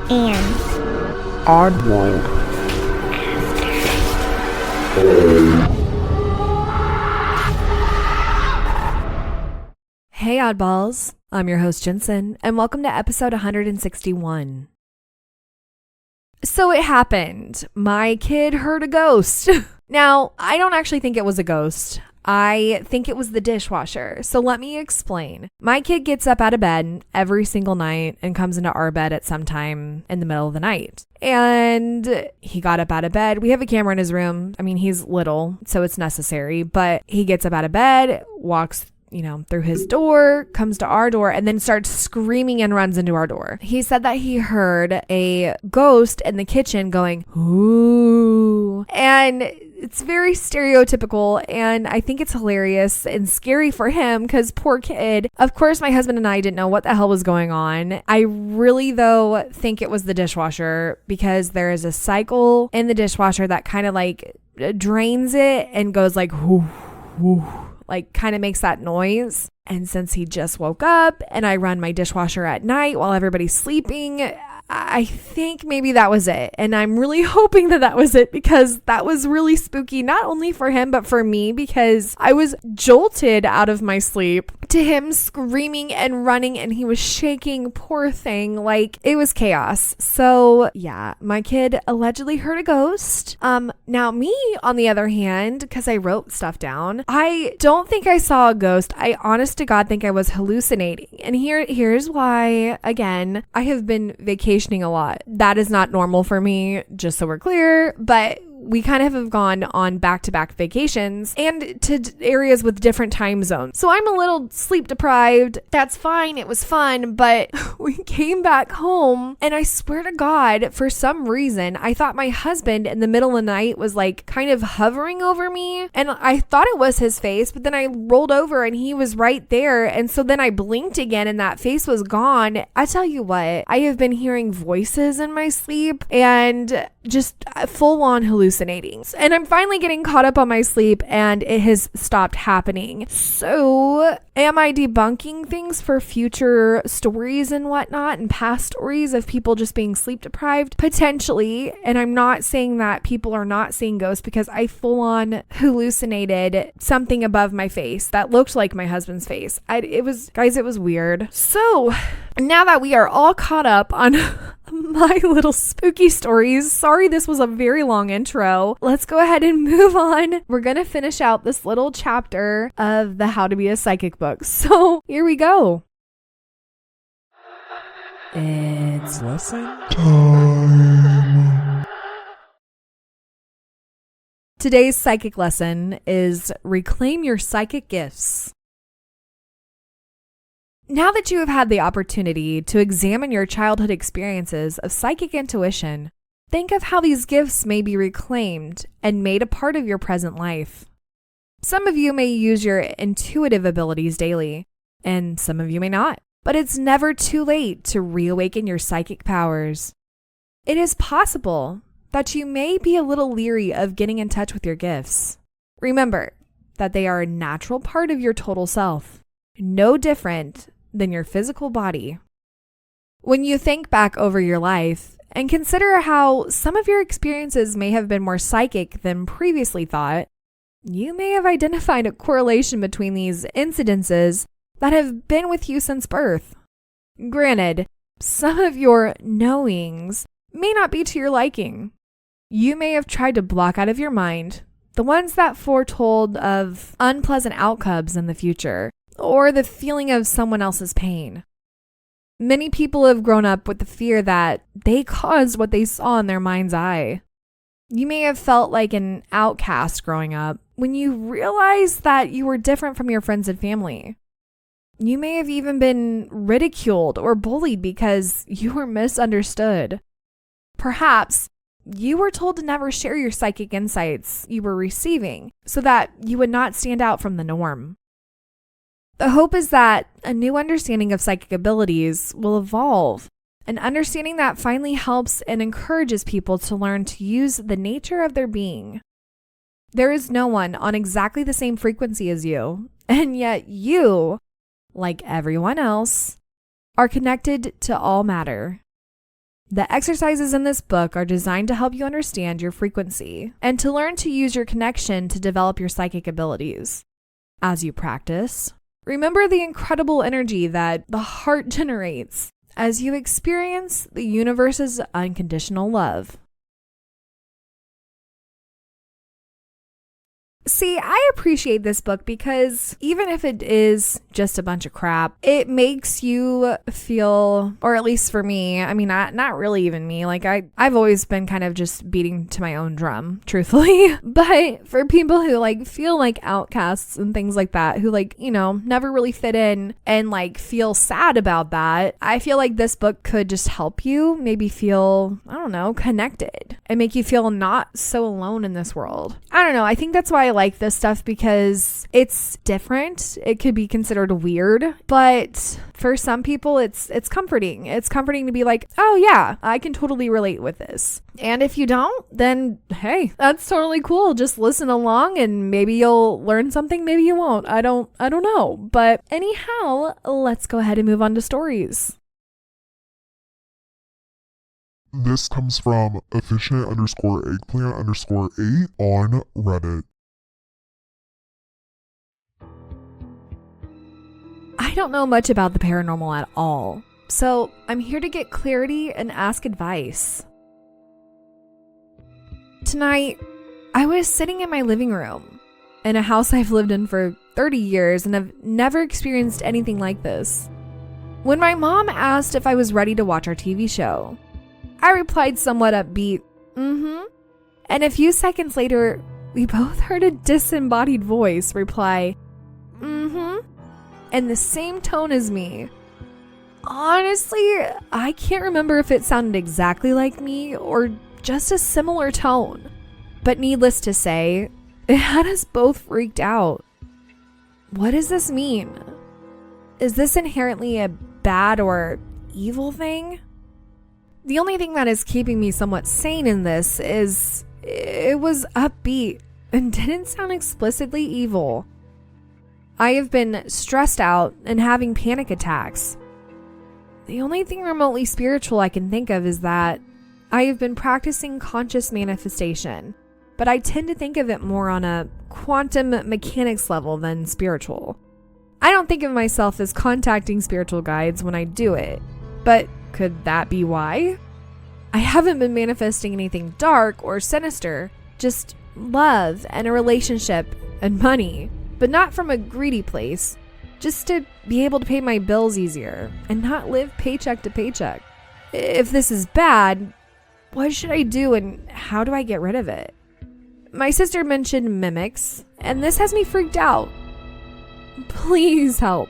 and Oddworld. Hey oddballs, I'm your host Jensen, and welcome to episode 161. So it happened. My kid heard a ghost. Now, I don't actually think it was a ghost. I think it was the dishwasher. So let me explain. My kid gets up out of bed every single night and comes into our bed at some time in the middle of the night. And he got up out of bed. We have a camera in his room. I mean, he's little, so it's necessary, but he gets up out of bed, walks through his door, comes to our door, and then starts screaming and runs into our door. He said that he heard a ghost in the kitchen going, ooh. And it's very stereotypical, and I think it's hilarious and scary for him because poor kid. Of course, my husband and I didn't know what the hell was going on. I really, though, think it was the dishwasher because there is a cycle in the dishwasher that kind of like drains it and goes like, whoo, whoo. Like kind of makes that noise. And since he just woke up and I run my dishwasher at night while everybody's sleeping, I think maybe that was it. And I'm really hoping that was it because that was really spooky, not only for him, but for me, because I was jolted out of my sleep to him screaming and running and he was shaking, poor thing. Like it was chaos. So yeah, my kid allegedly heard a ghost. Now me, on the other hand, because I wrote stuff down, I don't think I saw a ghost. I honest to God think I was hallucinating. And here's why. Again, I have been vacationing a lot. That is not normal for me, just so we're clear, but we kind of have gone on back-to-back vacations and to areas with different time zones. So I'm a little sleep deprived. That's fine. It was fun, but we came back home and I swear to God, for some reason, I thought my husband in the middle of the night was like kind of hovering over me and I thought it was his face, but then I rolled over and he was right there. And so then I blinked again and that face was gone. I tell you what, I have been hearing voices in my sleep and just full on hallucinating. And I'm finally getting caught up on my sleep and it has stopped happening. So am I debunking things for future stories and whatnot and past stories of people just being sleep deprived? Potentially. And I'm not saying that people are not seeing ghosts because I full on hallucinated something above my face that looked like my husband's face. It was weird. So now that we are all caught up on my little spooky stories, sorry this was a very long intro, let's go ahead and move on. We're gonna finish out this little chapter of the How to Be a Psychic book. So here we go. It's Lesson time. Today's psychic lesson is reclaim your psychic gifts. Now that you have had the opportunity to examine your childhood experiences of psychic intuition, think of how these gifts may be reclaimed and made a part of your present life. Some of you may use your intuitive abilities daily, and some of you may not, but it's never too late to reawaken your psychic powers. It is possible that you may be a little leery of getting in touch with your gifts. Remember that they are a natural part of your total self, no different than your physical body. When you think back over your life and consider how some of your experiences may have been more psychic than previously thought, you may have identified a correlation between these incidences that have been with you since birth. Granted, some of your knowings may not be to your liking. You may have tried to block out of your mind the ones that foretold of unpleasant outcomes in the future, or the feeling of someone else's pain. Many people have grown up with the fear that they caused what they saw in their mind's eye. You may have felt like an outcast growing up when you realized that you were different from your friends and family. You may have even been ridiculed or bullied because you were misunderstood. Perhaps you were told to never share your psychic insights you were receiving so that you would not stand out from the norm. The hope is that a new understanding of psychic abilities will evolve, an understanding that finally helps and encourages people to learn to use the nature of their being. There is no one on exactly the same frequency as you, and yet you, like everyone else, are connected to all matter. The exercises in this book are designed to help you understand your frequency and to learn to use your connection to develop your psychic abilities. As you practice, remember the incredible energy that the heart generates as you experience the universe's unconditional love. See, I appreciate this book because even if it is just a bunch of crap, it makes you feel, or at least for me, I mean, not really even me, like I've always been kind of just beating to my own drum, truthfully. But for people who like feel like outcasts and things like that, who like, you know, never really fit in and like feel sad about that, I feel like this book could just help you maybe feel, I don't know, connected and make you feel not so alone in this world. I don't know. I think that's why I like this stuff, because it's different. It could be considered weird, but for some people it's comforting. It's comforting to be like, oh yeah, I can totally relate with this. And if you don't, then hey, that's totally cool. Just listen along and maybe you'll learn something, maybe you won't. I don't know. But anyhow, let's go ahead and move on to stories. This comes from efficient_eggplant_8 on Reddit. I don't know much about the paranormal at all, so I'm here to get clarity and ask advice. Tonight, I was sitting in my living room in a house I've lived in for 30 years and have never experienced anything like this. When my mom asked if I was ready to watch our TV show, I replied somewhat upbeat, and a few seconds later, we both heard a disembodied voice reply, in the same tone as me. Honestly, I can't remember if it sounded exactly like me or just a similar tone. But needless to say, it had us both freaked out. What does this mean? Is this inherently a bad or evil thing? The only thing that is keeping me somewhat sane in this is it was upbeat and didn't sound explicitly evil. I have been stressed out and having panic attacks. The only thing remotely spiritual I can think of is that I have been practicing conscious manifestation, but I tend to think of it more on a quantum mechanics level than spiritual. I don't think of myself as contacting spiritual guides when I do it, but could that be why? I haven't been manifesting anything dark or sinister, just love and a relationship and money. But not from a greedy place, just to be able to pay my bills easier and not live paycheck to paycheck. If this is bad, what should I do and how do I get rid of it? My sister mentioned mimics, and this has me freaked out. Please help.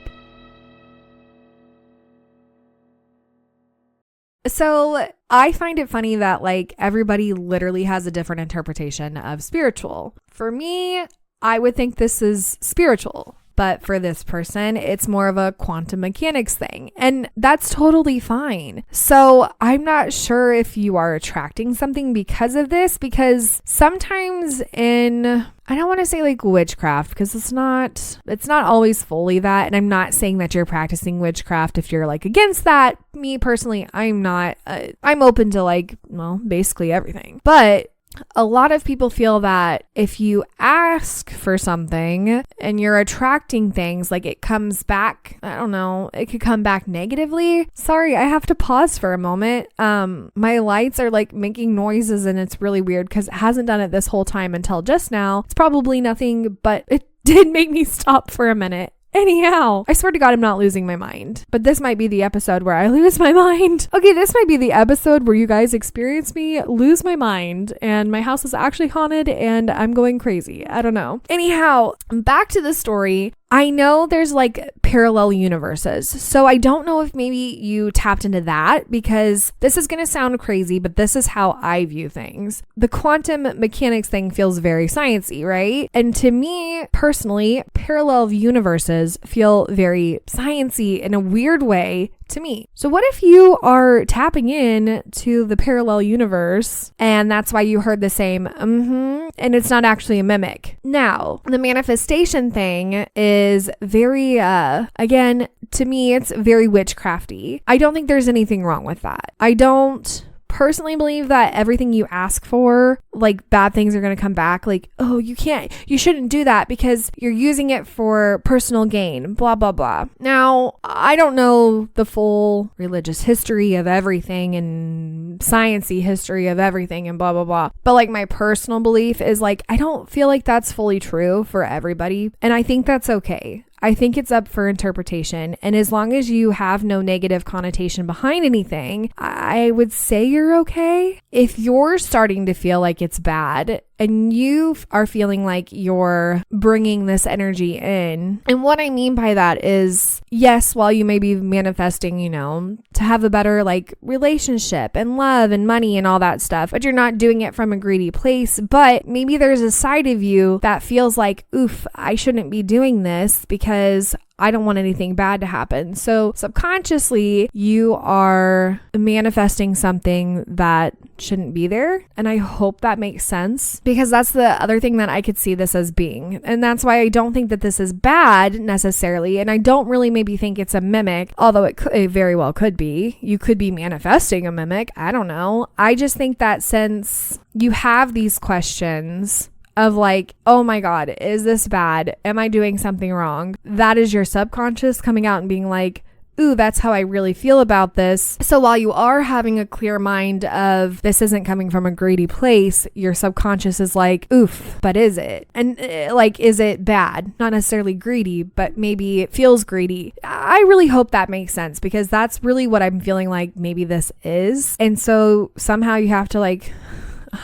So I find it funny that like everybody literally has a different interpretation of spiritual. For me, I would think this is spiritual, but for this person, it's more of a quantum mechanics thing, and that's totally fine. So I'm not sure if you are attracting something because of this, because sometimes in, I don't want to say like witchcraft, because it's not always fully that, and I'm not saying that you're practicing witchcraft if you're like against that. Me personally, I'm not. I'm open to like, well, basically everything, but a lot of people feel that if you ask for something and you're attracting things, like it comes back, I don't know, it could come back negatively. Sorry, I have to pause for a moment. My lights are like making noises and it's really weird because it hasn't done it this whole time until just now. It's probably nothing, but it did make me stop for a minute. Anyhow, I swear to God, I'm not losing my mind. But this might be the episode where I lose my mind. Okay, this might be the episode where you guys experience me lose my mind and my house is actually haunted and I'm going crazy. I don't know. Anyhow, back to the story. I know there's like parallel universes, so I don't know if maybe you tapped into that, because this is going to sound crazy, but this is how I view things. The quantum mechanics thing feels very sciencey, right? And to me personally, parallel universes feel very sciencey in a weird way to me. So what if you are tapping in to the parallel universe and that's why you heard the same and it's not actually a mimic? Now, the manifestation thing is very, again, to me, it's very witchcrafty. I don't think there's anything wrong with that. I don't personally believe that everything you ask for, like bad things are going to come back. Like, oh, you shouldn't do that because you're using it for personal gain, blah, blah, blah. Now, I don't know the full religious history of everything and sciencey history of everything and blah, blah, blah. But like my personal belief is like, I don't feel like that's fully true for everybody. And I think that's okay. I think it's up for interpretation. And as long as you have no negative connotation behind anything, I would say you're okay. If you're starting to feel like it's bad and you are feeling like you're bringing this energy in, and what I mean by that is, yes, while you may be manifesting, to have a better like relationship and love and money and all that stuff, but you're not doing it from a greedy place, but maybe there's a side of you that feels like, oof, I shouldn't be doing this because I don't want anything bad to happen. So subconsciously, you are manifesting something that shouldn't be there. And I hope that makes sense, because that's the other thing that I could see this as being. And that's why I don't think that this is bad necessarily. And I don't really maybe think it's a mimic, although it very well could be. You could be manifesting a mimic. I don't know. I just think that since you have these questions of like, oh my God, is this bad? Am I doing something wrong? That is your subconscious coming out and being like, ooh, that's how I really feel about this. So while you are having a clear mind of this isn't coming from a greedy place, your subconscious is like, oof, but is it? And like, is it bad? Not necessarily greedy, but maybe it feels greedy. I really hope that makes sense, because that's really what I'm feeling like maybe this is. And so somehow you have to like,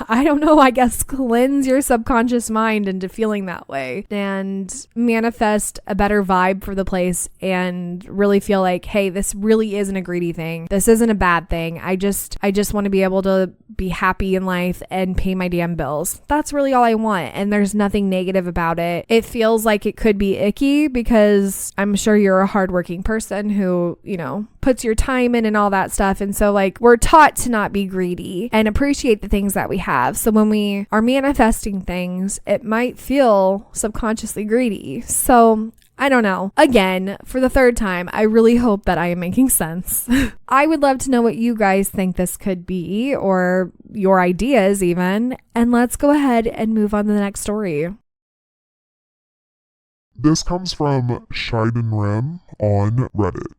I don't know, I guess cleanse your subconscious mind into feeling that way and manifest a better vibe for the place and really feel like, hey, this really isn't a greedy thing. This isn't a bad thing. I just want to be able to be happy in life and pay my damn bills. That's really all I want. And there's nothing negative about it. It feels like it could be icky because I'm sure you're a hardworking person who, puts your time in and all that stuff. And so like we're taught to not be greedy and appreciate the things that we have. So when we are manifesting things, it might feel subconsciously greedy. So I don't know. Again, for the third time, I really hope that I am making sense. I would love to know what you guys think this could be, or your ideas even. And let's go ahead and move on to the next story. This comes from ShydanRem on Reddit.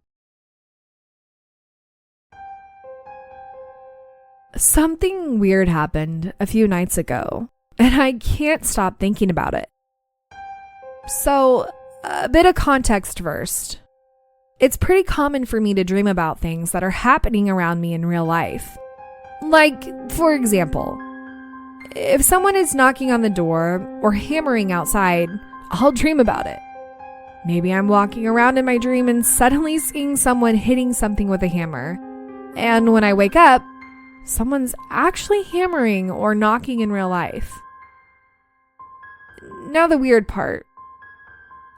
Something weird happened a few nights ago, and I can't stop thinking about it. So, a bit of context first. It's pretty common for me to dream about things that are happening around me in real life. Like, for example, if someone is knocking on the door or hammering outside, I'll dream about it. Maybe I'm walking around in my dream and suddenly seeing someone hitting something with a hammer. And when I wake up, someone's actually hammering or knocking in real life. Now the weird part.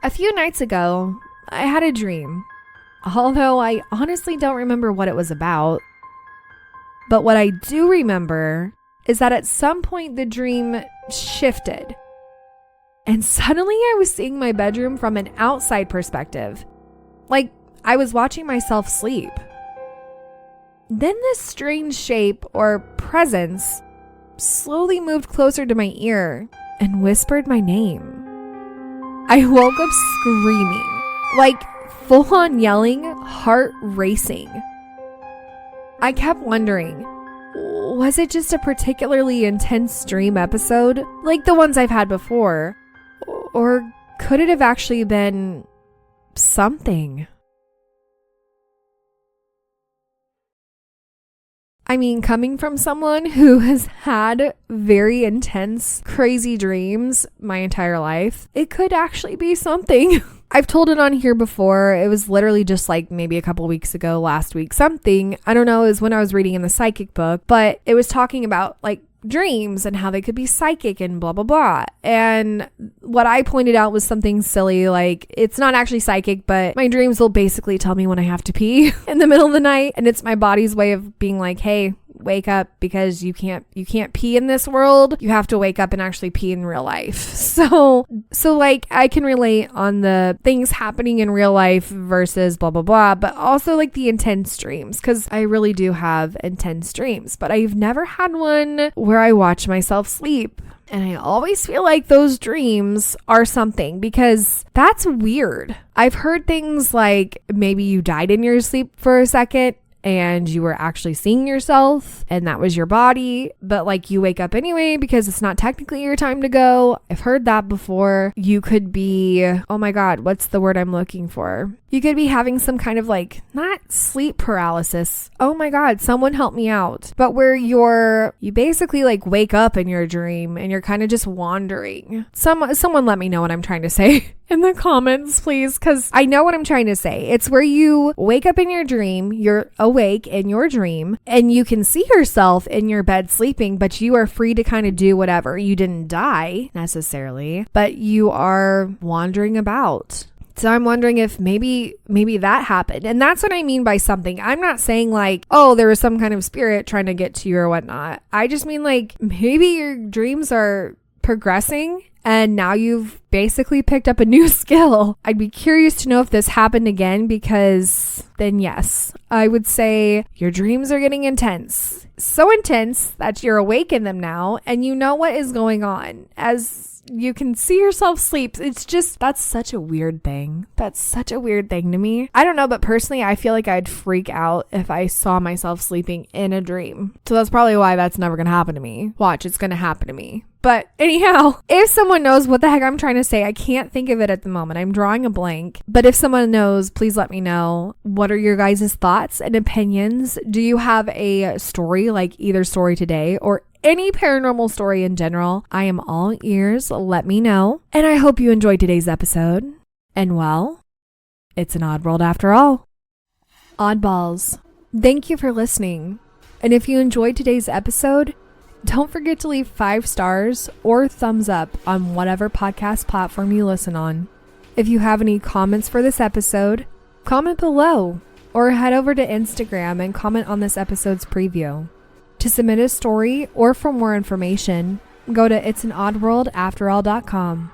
A few nights ago, I had a dream, although I honestly don't remember what it was about. But what I do remember is that at some point the dream shifted. And suddenly I was seeing my bedroom from an outside perspective. Like I was watching myself sleep. Then this strange shape or presence slowly moved closer to my ear and whispered my name. I woke up screaming, like full on yelling, heart racing. I kept wondering, was it just a particularly intense dream episode like the ones I've had before? Or could it have actually been something? I mean, coming from someone who has had very intense, crazy dreams my entire life, it could actually be something. I've told it on here before. It was literally just like maybe a couple weeks ago, last week, something. I don't know, it was when I was reading in the psychic book, but it was talking about like dreams and how they could be psychic and blah, blah, blah. And what I pointed out was something silly, like it's not actually psychic, but my dreams will basically tell me when I have to pee in the middle of the night. And it's my body's way of being like, hey, wake up, because you can't pee in this world. You have to wake up and actually pee in real life. So like I can relate on the things happening in real life versus blah, blah, blah, but also like the intense dreams, because I really do have intense dreams, but I've never had one where I watch myself sleep. And I always feel like those dreams are something, because that's weird. I've heard things like maybe you died in your sleep for a second and you were actually seeing yourself and that was your body, but like you wake up anyway because it's not technically your time to go. I've heard that before. You could be, oh my God, what's the word I'm looking for? You could be having some kind of like, not sleep paralysis. Oh my God, someone help me out. But where you basically like wake up in your dream and you're kind of just wandering. Someone let me know what I'm trying to say in the comments, please, because I know what I'm trying to say. It's where you wake up in your dream, you're awake in your dream, and you can see yourself in your bed sleeping, but you are free to kind of do whatever. You didn't die necessarily, but you are wandering about. So I'm wondering if maybe that happened. And that's what I mean by something. I'm not saying like, oh, there was some kind of spirit trying to get to you or whatnot. I just mean like maybe your dreams are progressing and now you've basically picked up a new skill. I'd be curious to know if this happened again, because then yes, I would say your dreams are getting intense. So intense that you're awake in them now and you know what is going on. As you can see yourself sleep. It's just, that's such a weird thing. That's such a weird thing to me. I don't know, but personally, I feel like I'd freak out if I saw myself sleeping in a dream. So that's probably why that's never going to happen to me. Watch, it's going to happen to me. But anyhow, if someone knows what the heck I'm trying to say, I can't think of it at the moment. I'm drawing a blank. But if someone knows, please let me know. What are your guys' thoughts and opinions? Do you have a story, like either story today or any paranormal story in general? I am all ears. Let me know. And I hope you enjoyed today's episode. And well, it's an odd world after all. Oddballs, thank you for listening. And if you enjoyed today's episode, don't forget to leave 5 stars or thumbs up on whatever podcast platform you listen on. If you have any comments for this episode, comment below or head over to Instagram and comment on this episode's preview. To submit a story or for more information, go to itsanoddworldafterall.com.